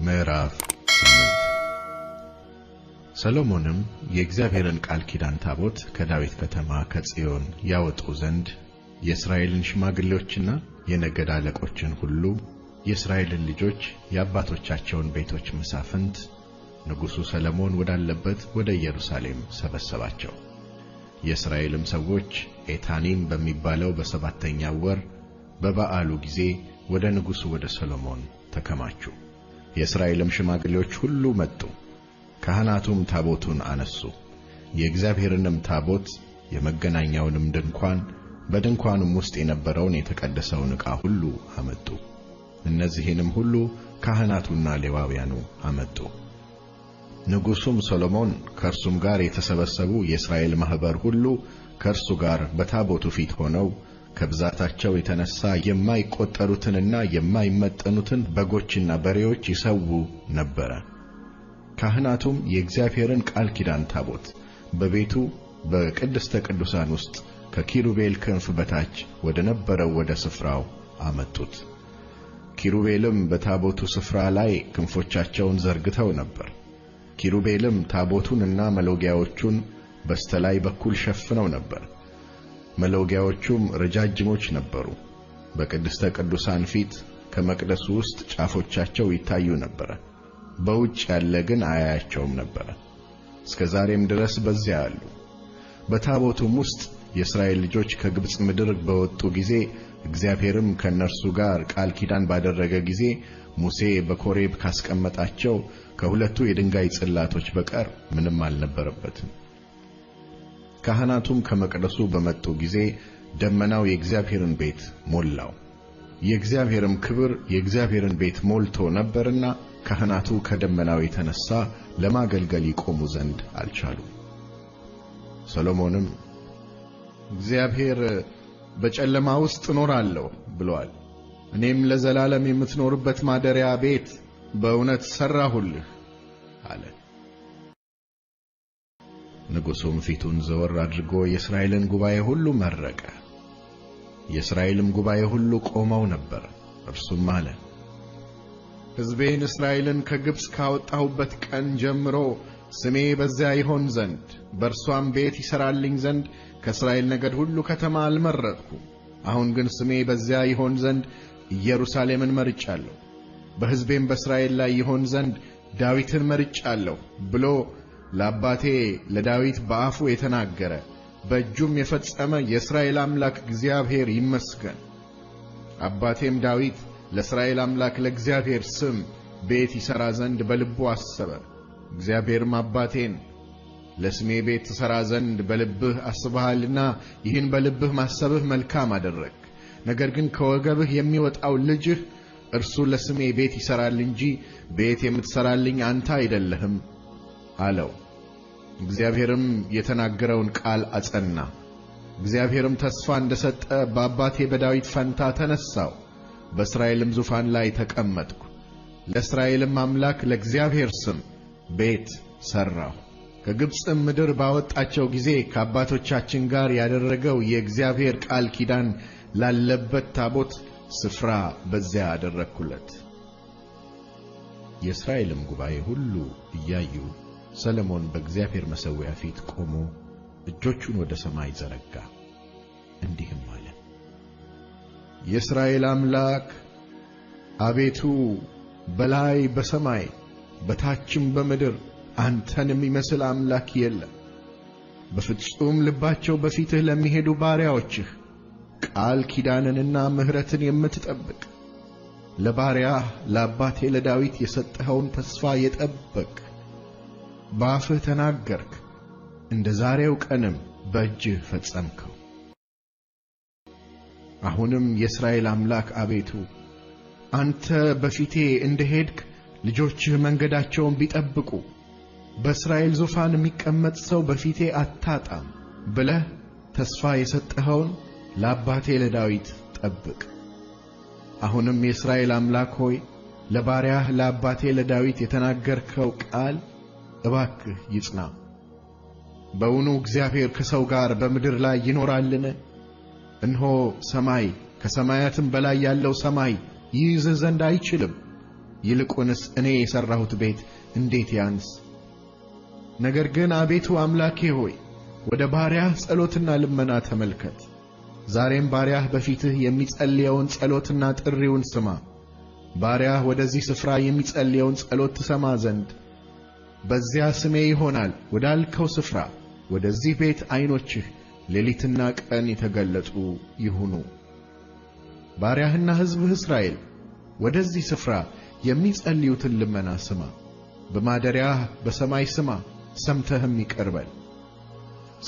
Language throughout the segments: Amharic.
ምዕራፍ 8 ሰሎሞንም የእግዚአብሔርን ቃል ኪዳን ታቦት ከዳዊት ከተማ ከጽዮን ያወጡ ዘንድ የእስራኤልን ሽማግሌዎችና የነገድ አለቆችን ሁሉ የእስራኤልን ልጆች የአባቶቻቸውን ቤቶች መሳፍንት ንጉሡ ሰሎሞን ወዳለበት ወደ ኢየሩሳሌም ሰበሰባቸው። የእስራኤልም ሰዎች ኤታኒም በሚባለው በሰባተኛው ወር በበዓሉ ጊዜ ወደ ንጉሡ ወደ ሰሎሞን ተከማቹ። የእስራኤልም ሽማግሌዎች ሁሉ መጡ። ካህናቱም ታቦቱን አነሱ። የእግዚአብሔርንም ታቦት የመገናኛውንም ድንኳን በድንኳኑም ውስጥ የነበረውን የተቀደሰውን ዕቃ ሁሉ አመጡ። እነዚህንም ሁሉ ካህናቱና ሌዋውያኑ አመጡ። ንጉሡም ሰሎሞን ከእርሱም ጋር የተሰበሰቡ የእስራኤል ማኅበር ሁሉ ከእርሱ ጋር በታቦቱ ፊት ሆነው ከብዛታቸው የተነሣ የማይቈጠሩትንና የማይመጠኑትን በጎችና በሬዎች ይሰዉ ነበር። ካህናቱም የእግዚአብሔርን ቃል ኪዳን ታቦት በቤቱ በቅድስተ ቅዱሳን ውስጥ ከኪሩቤል ክንፍ በታች ወደ ነበረው ወደ ስፍራው አመጡት። ኪሩቤልም በታቦቱ ስፍራ ላይ ክንፎቻቸውን ዘርግተው ነበር። ኪሩቤልም ታቦቱንና መሎጊያዎቹን በስተላይ በኩል ሸፍነው ነበር። መሎጊያዎቹም ረጃጅሞች ነበሩ። በቅድስተ ቅዱሳን ፊት ከመቅደሱ ውስጥ ጫፎቻቸው ይታዩ ነበር። በውጭ ያለ ግን አያያቸውም ነበር። እስከ ዛሬም ድረስ በዚያ አሉ። በታቦቱም ውስጥ የእስራኤል ልጆች ከግብጽ ምድር በወጡ ጊዜ እግዚአብሔርም ከእነርሱ ጋር ቃል ኪዳን ባደረገ ጊዜ ሙሴ በኮሬብ ካስቀመጣቸው ከሁለቱ የድንጋይ ጽላቶች በቀር ምንም አልነበረበትም። ካህናቱም ከመቅደሱ በመጡ ጊዜ ደመናው የእግዚአብሔርን ቤት ሞላው። የእግዚአብሔርም ክብር የእግዚአብሔርን ቤት ሞልቶ ነበርና ካህናቱ ከደመናው የተነሣ ለማገልገል ይቆሙ ዘንድ አልቻሉም። ሰሎሞንም እግዚአብሔር በጨለማ ውስጥ እኖራለሁ ብሎአል፣ እኔም ለዘላለም የምትኖርበት ማደሪያ ቤት በእውነት ሠራሁልህ አለ። ንጉሡም ፊቱን ዘወር አድርጎ የእስራኤልን ጉባኤ ሁሉ መረቀ። የእስራኤልም ጉባኤ ሁሉ ቆመው ነበር። እርሱም አለ፣ ሕዝቤን እስራኤልን ከግብጽ ካወጣሁበት ቀን ጀምሮ ስሜ በዚያ ይሆን ዘንድ በእርሷም ቤት ይሠራልኝ ዘንድ ከእስራኤል ነገድ ሁሉ ከተማ አልመረጥኩም። አሁን ግን ስሜ በዚያ ይሆን ዘንድ ኢየሩሳሌምን መርጫለሁ፣ በሕዝቤም በእስራኤል ላይ ይሆን ዘንድ ዳዊትን መርጫለሁ ብሎ ለአባቴ ለዳዊት በአፉ የተናገረ በእጁም የፈጸመ የእስራኤል አምላክ እግዚአብሔር ይመስገን። አባቴም ዳዊት ለእስራኤል አምላክ ለእግዚአብሔር ስም ቤት ይሠራ ዘንድ በልቡ አሰበ። እግዚአብሔርም አባቴን ለስሜ ቤት ትሠራ ዘንድ በልብህ አስበሃልና ይህን በልብህ ማሰብህ መልካም አደረግ። ነገር ግን ከወገብህ የሚወጣው ልጅህ እርሱ ለስሜ ቤት ይሠራል እንጂ ቤት የምትሠራልኝ አንተ አይደለህም አለው። እግዚአብሔርም የተናገረውን ቃል አጸና። እግዚአብሔርም ተስፋ እንደሰጠ በአባቴ በዳዊት ፈንታ ተነሣሁ፣ በእስራኤልም ዙፋን ላይ ተቀመጥኩ። ለእስራኤልም አምላክ ለእግዚአብሔር ስም ቤት ሠራሁ። ከግብጽም ምድር ባወጣቸው ጊዜ ከአባቶቻችን ጋር ያደረገው የእግዚአብሔር ቃል ኪዳን ላለበት ታቦት ስፍራ በዚያ አደረግሁለት። የእስራኤልም ጉባኤ ሁሉ እያዩ ሰሎሞን በእግዚአብሔር መሠዊያ ፊት ቆሞ እጆቹን ወደ ሰማይ ዘረጋ፣ እንዲህም አለ፣ የእስራኤል አምላክ አቤቱ፣ በላይ በሰማይ በታችም በምድር አንተን የሚመስል አምላክ የለም። በፍጹም ልባቸው በፊትህ ለሚሄዱ ባሪያዎችህ ቃል ኪዳንንና ምሕረትን የምትጠብቅ ለባሪያህ ለአባቴ ለዳዊት የሰጠኸውን ተስፋ የጠበቅ በአፍህ ተናገርክ፣ እንደ ዛሬው ቀንም በእጅህ ፈጸምከው። አሁንም የእስራኤል አምላክ አቤቱ፣ አንተ በፊቴ እንደ ሄድክ ልጆችህ መንገዳቸውን ቢጠብቁ በእስራኤል ዙፋን የሚቀመጥ ሰው በፊቴ አታጣም ብለህ ተስፋ የሰጠኸውን ለአባቴ ለዳዊት ጠብቅ። አሁንም የእስራኤል አምላክ ሆይ፣ ለባሪያህ ለአባቴ ለዳዊት የተናገርከው ቃል እባክህ ይጽና። በውኑ እግዚአብሔር ከሰው ጋር በምድር ላይ ይኖራልን? እነሆ ሰማይ ከሰማያትም በላይ ያለው ሰማይ ይይዝህ ዘንድ አይችልም። ይልቁንስ እኔ የሠራሁት ቤት እንዴት ያንስ! ነገር ግን አቤቱ አምላኬ ሆይ ወደ ባሪያህ ጸሎትና ልመና ተመልከት። ዛሬም ባሪያህ በፊትህ የሚጸልየውን ጸሎትና ጥሪውን ስማ። ባሪያህ ወደዚህ ስፍራ የሚጸልየውን ጸሎት ትሰማ ዘንድ በዚያ ስሜ ይሆናል ወዳልከው ስፍራ ወደዚህ ቤት ዐይኖችህ ሌሊትና ቀን የተገለጡ ይሁኑ። ባሪያህና ሕዝብህ እስራኤል ወደዚህ ስፍራ የሚጸልዩትን ልመና ስማ። በማደሪያህ በሰማይ ስማ፣ ሰምተህም ይቅር በል።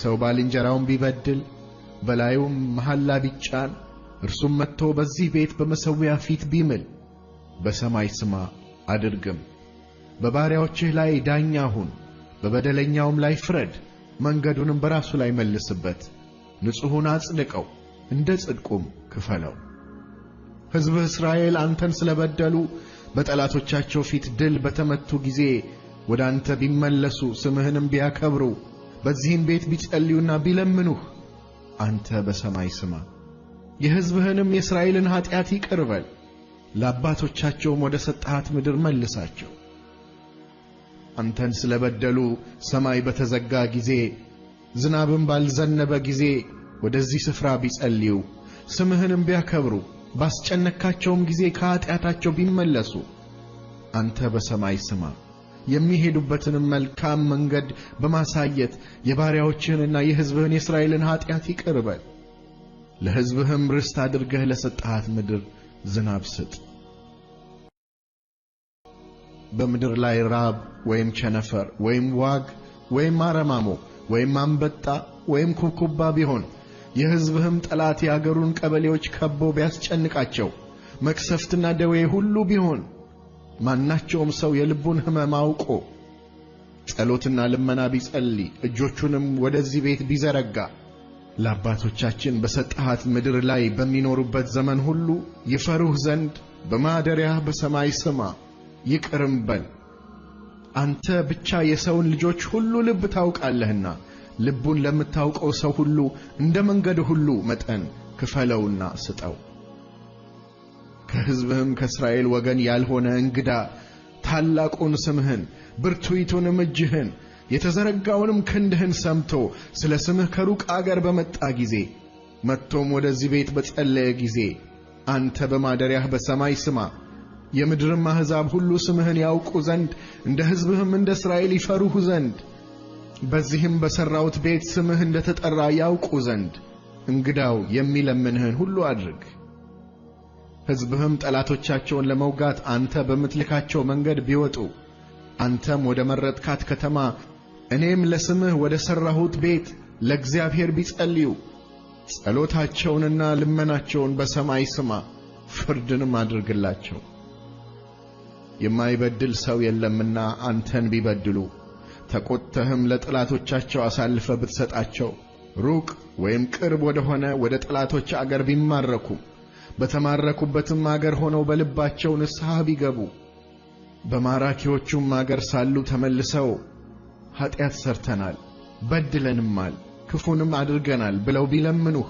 ሰው ባልንጀራውን ቢበድል በላዩም መሐላ ቢጫን እርሱም መጥቶ በዚህ ቤት በመሠዊያ ፊት ቢምል በሰማይ ስማ አድርግም። በባሪያዎችህ ላይ ዳኛ ሁን፣ በበደለኛውም ላይ ፍረድ፣ መንገዱንም በራሱ ላይ መልስበት። ንጹሑን አጽድቀው፣ እንደ ጽድቁም ክፈለው። ሕዝብህ እስራኤል አንተን ስለ በደሉ በጠላቶቻቸው ፊት ድል በተመቱ ጊዜ ወደ አንተ ቢመለሱ ስምህንም ቢያከብሩ በዚህም ቤት ቢጸልዩና ቢለምኑህ አንተ በሰማይ ስማ። የሕዝብህንም የእስራኤልን ኀጢአት ይቅር በል፣ ለአባቶቻቸውም ወደ ሰጠሃት ምድር መልሳቸው። አንተን ስለ በደሉ ሰማይ በተዘጋ ጊዜ ዝናብም ባልዘነበ ጊዜ ወደዚህ ስፍራ ቢጸልዩ ስምህንም ቢያከብሩ ባስጨነካቸውም ጊዜ ከኀጢአታቸው ቢመለሱ አንተ በሰማይ ስማ። የሚሄዱበትንም መልካም መንገድ በማሳየት የባሪያዎችህንና የሕዝብህን የእስራኤልን ኀጢአት ይቅር በል። ለሕዝብህም ርስት አድርገህ ለሰጠሃት ምድር ዝናብ ስጥ። በምድር ላይ ራብ ወይም ቸነፈር ወይም ዋግ ወይም አረማሞ ወይም አንበጣ ወይም ኩብኩባ ቢሆን የሕዝብህም ጠላት የአገሩን ቀበሌዎች ከቦ ቢያስጨንቃቸው መቅሰፍትና ደዌ ሁሉ ቢሆን ማናቸውም ሰው የልቡን ሕመም አውቆ ጸሎትና ልመና ቢጸልይ እጆቹንም ወደዚህ ቤት ቢዘረጋ ለአባቶቻችን በሰጠሃት ምድር ላይ በሚኖሩበት ዘመን ሁሉ ይፈሩህ ዘንድ በማደሪያህ በሰማይ ስማ፣ ይቅርም በል። አንተ ብቻ የሰውን ልጆች ሁሉ ልብ ታውቃለህና ልቡን ለምታውቀው ሰው ሁሉ እንደ መንገዱ ሁሉ መጠን ክፈለውና ስጠው። ከሕዝብህም ከእስራኤል ወገን ያልሆነ እንግዳ ታላቁን ስምህን ብርቱይቱንም እጅህን የተዘረጋውንም ክንድህን ሰምቶ ስለ ስምህ ከሩቅ አገር በመጣ ጊዜ መጥቶም ወደዚህ ቤት በጸለየ ጊዜ አንተ በማደሪያህ በሰማይ ስማ። የምድርም አሕዛብ ሁሉ ስምህን ያውቁ ዘንድ እንደ ሕዝብህም እንደ እስራኤል ይፈሩህ ዘንድ በዚህም በሠራሁት ቤት ስምህ እንደ ተጠራ ያውቁ ዘንድ እንግዳው የሚለምንህን ሁሉ አድርግ። ሕዝብህም ጠላቶቻቸውን ለመውጋት አንተ በምትልካቸው መንገድ ቢወጡ አንተም ወደ መረጥካት ከተማ እኔም ለስምህ ወደ ሠራሁት ቤት ለእግዚአብሔር ቢጸልዩ ጸሎታቸውንና ልመናቸውን በሰማይ ስማ፣ ፍርድንም አድርግላቸው። የማይበድል ሰው የለምና አንተን ቢበድሉ ተቈጥተህም ለጠላቶቻቸው አሳልፈ ብትሰጣቸው ሩቅ ወይም ቅርብ ወደሆነ ወደ ጠላቶች አገር ቢማረኩ በተማረኩበትም አገር ሆነው በልባቸው ንስሐ ቢገቡ በማራኪዎቹም አገር ሳሉ ተመልሰው ኀጢአት ሠርተናል፣ በድለንማል፣ ክፉንም አድርገናል ብለው ቢለምኑህ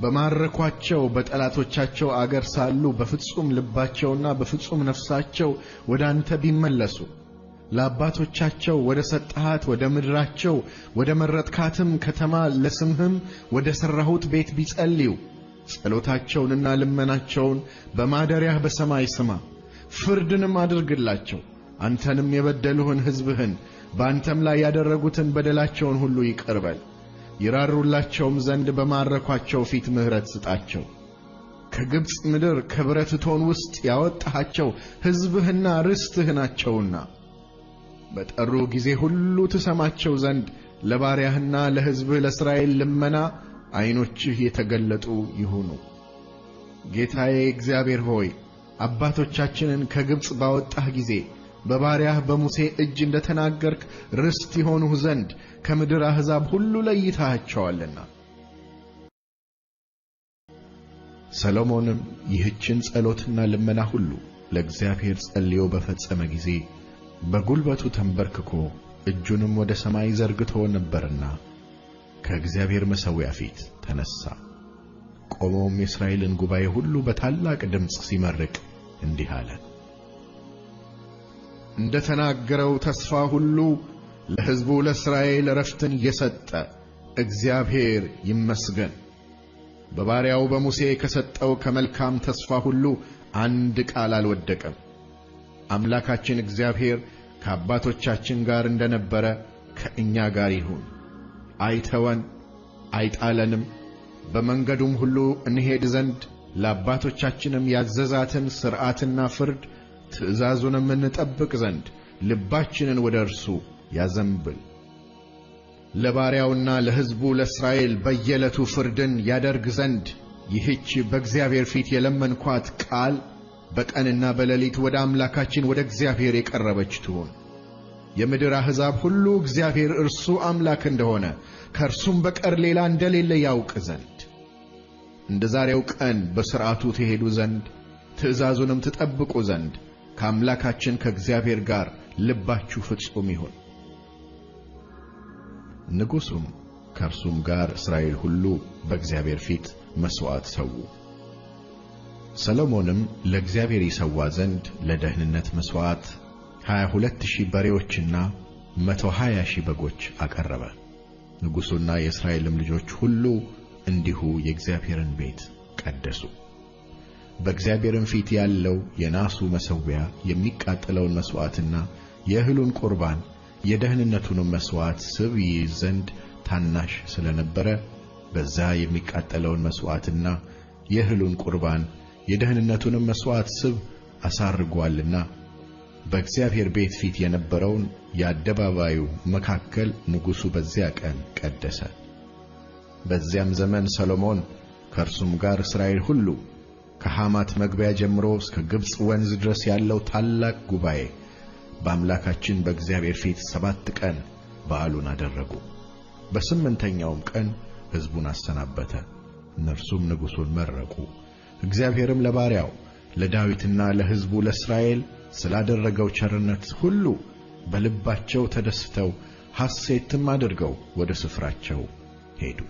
በማረኳቸው በጠላቶቻቸው አገር ሳሉ በፍጹም ልባቸውና በፍጹም ነፍሳቸው ወደ አንተ ቢመለሱ ለአባቶቻቸው ወደ ሰጠሃት ወደ ምድራቸው ወደ መረጥካትም ከተማ ለስምህም ወደ ሠራሁት ቤት ቢጸልዩ ጸሎታቸውንና ልመናቸውን በማደሪያህ በሰማይ ስማ፣ ፍርድንም አድርግላቸው። አንተንም የበደሉህን ሕዝብህን በአንተም ላይ ያደረጉትን በደላቸውን ሁሉ ይቅር በል። ይራሩላቸውም ዘንድ በማረኳቸው ፊት ምሕረት ስጣቸው። ከግብፅ ምድር ከብረት እቶን ውስጥ ያወጣሃቸው ሕዝብህና ርስትህ ናቸውና በጠሩ ጊዜ ሁሉ ትሰማቸው ዘንድ ለባሪያህና ለሕዝብህ ለእስራኤል ልመና ዐይኖችህ የተገለጡ ይሁኑ። ጌታዬ እግዚአብሔር ሆይ አባቶቻችንን ከግብፅ ባወጣህ ጊዜ በባሪያህ በሙሴ እጅ እንደ ተናገርክ ርስት ይሆኑህ ዘንድ ከምድር አሕዛብ ሁሉ ለይተሃቸዋልና። ሰሎሞንም ይህችን ጸሎትና ልመና ሁሉ ለእግዚአብሔር ጸልዮ በፈጸመ ጊዜ በጉልበቱ ተንበርክኮ እጁንም ወደ ሰማይ ዘርግቶ ነበርና ከእግዚአብሔር መሠዊያ ፊት ተነሣ። ቆሞም የእስራኤልን ጉባኤ ሁሉ በታላቅ ድምፅ ሲመርቅ እንዲህ አለ። እንደ ተናገረው ተስፋ ሁሉ ለሕዝቡ ለእስራኤል ዕረፍትን የሰጠ እግዚአብሔር ይመስገን። በባሪያው በሙሴ ከሰጠው ከመልካም ተስፋ ሁሉ አንድ ቃል አልወደቀም። አምላካችን እግዚአብሔር ከአባቶቻችን ጋር እንደነበረ ከእኛ ጋር ይሁን። አይተወን አይጣለንም። በመንገዱም ሁሉ እንሄድ ዘንድ ለአባቶቻችንም ያዘዛትን ሥርዓትና ፍርድ ትእዛዙንም እንጠብቅ ዘንድ ልባችንን ወደ እርሱ ያዘንብል። ለባሪያውና ለሕዝቡ ለእስራኤል በየዕለቱ ፍርድን ያደርግ ዘንድ ይህች በእግዚአብሔር ፊት የለመንኳት ቃል በቀንና በሌሊት ወደ አምላካችን ወደ እግዚአብሔር የቀረበች ትሁን። የምድር አሕዛብ ሁሉ እግዚአብሔር እርሱ አምላክ እንደሆነ ከእርሱም በቀር ሌላ እንደሌለ ያውቅ ዘንድ እንደ ዛሬው ቀን በሥርዓቱ ትሄዱ ዘንድ ትእዛዙንም ትጠብቁ ዘንድ ከአምላካችን ከእግዚአብሔር ጋር ልባችሁ ፍጹም ይሁን። ንጉሡም ከእርሱም ጋር እስራኤል ሁሉ በእግዚአብሔር ፊት መሥዋዕት ሰዉ። ሰሎሞንም ለእግዚአብሔር ይሠዋ ዘንድ ለደህንነት መሥዋዕት 22,000 በሬዎችና 120,000 በጎች አቀረበ። ንጉሡና የእስራኤልም ልጆች ሁሉ እንዲሁ የእግዚአብሔርን ቤት ቀደሱ። በእግዚአብሔርም ፊት ያለው የናሱ መሠዊያ የሚቃጠለውን መሥዋዕትና የእህሉን ቁርባን የደህንነቱንም መሥዋዕት ስብ ይይዝ ዘንድ ታናሽ ስለነበረ በዛ የሚቃጠለውን መሥዋዕትና የእህሉን ቁርባን የደህንነቱንም መሥዋዕት ስብ አሳርጓልና በእግዚአብሔር ቤት ፊት የነበረውን የአደባባዩ መካከል ንጉሡ በዚያ ቀን ቀደሰ። በዚያም ዘመን ሰሎሞን ከእርሱም ጋር እስራኤል ሁሉ ከሐማት መግቢያ ጀምሮ እስከ ግብፅ ወንዝ ድረስ ያለው ታላቅ ጉባኤ በአምላካችን በእግዚአብሔር ፊት 7 ቀን በዓሉን አደረጉ። በስምንተኛውም ቀን ሕዝቡን አሰናበተ። እነርሱም ንጉሡን መረቁ። እግዚአብሔርም ለባሪያው ለዳዊትና ለሕዝቡ ለእስራኤል ስላደረገው ቸርነት ሁሉ በልባቸው ተደስተው ሐሴትም አድርገው ወደ ስፍራቸው ሄዱ።